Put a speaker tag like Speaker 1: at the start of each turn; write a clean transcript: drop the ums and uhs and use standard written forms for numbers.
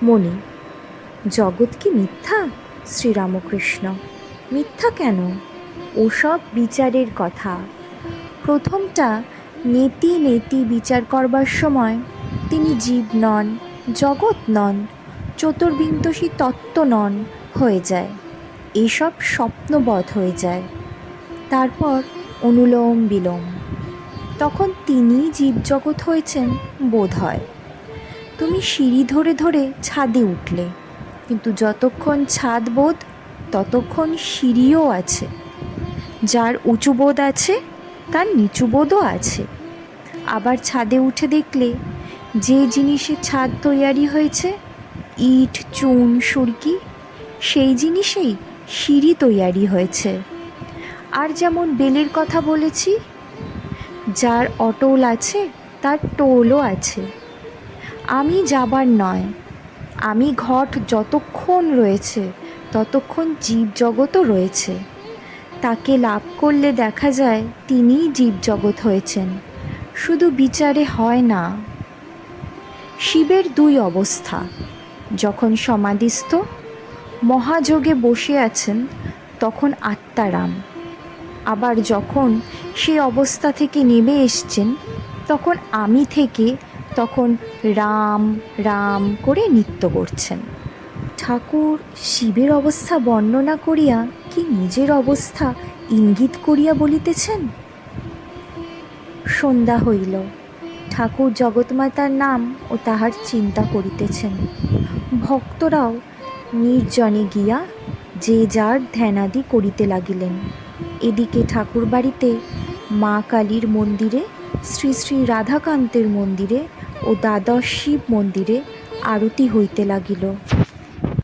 Speaker 1: মণি, জগৎ কি মিথ্যা? শ্রীরামকৃষ্ণ: মিথ্যা কেন? ওসব বিচারের কথা। প্রথমটা নেতি নেতি বিচার করবার সময় তিনি জীব নন, জগৎ নন, চতুর্বিংশতি তত্ত্ব নন হয়ে যায়। এসব স্বপ্নবৎ হয়ে যায়। তারপর অনুলোম বিলোম, তখন তিনি জীবজগৎ হয়েছেন বোধ হয়। তুমি সিঁড়ি ধরে ধরে ছাদে উঠলে, কিন্তু যতক্ষণ ছাদ বোধ ততক্ষণ সিঁড়িও আছে। যার উঁচু বোধ আছে তার নিচু বোধও আছে। আবার ছাদে উঠে দেখলে যে জিনিসে ছাদ তৈয়ারি হয়েছে, ইট চুন সুরকি, সেই জিনিসেই সিঁড়ি তৈয়ারি হয়েছে। আর যেমন বেলের কথা বলেছি, যার অটল আছে তার টোলও আছে। আমি যাবার নয়, আমি ঘট যতক্ষণ রয়েছে ততক্ষণ জীবজগৎও রয়েছে। তাকে লাভ করলে দেখা যায় তিনিই জীবজগৎ হয়েছেন, শুধু বিচারে হয় না। শিবের দুই অবস্থা: যখন সমাধিস্থ মহাযোগে বসে আছেন তখন আত্মারাম, আবার যখন সেই অবস্থা থেকে নেমে এসছেন তখন আমি থেকে তখন রাম রাম করে নৃত্য করছেন। ঠাকুর শিবের অবস্থা বর্ণনা করিয়া কি নিজের অবস্থা ইঙ্গিত করিয়া বলিতেছেন? সন্ধ্যা হইল, ঠাকুর জগৎমাতার নাম ও তাহার চিন্তা করিতেছেন। ভক্তরাও নির্জনে গিয়া যে যার ধ্যানাদি করিতে লাগিলেন। এদিকে ঠাকুর বাড়িতে মা কালীর মন্দিরে, শ্রী শ্রী রাধাকান্তের মন্দিরে ও দ্বাদশ শিব মন্দিরে আরতি হইতে লাগিল।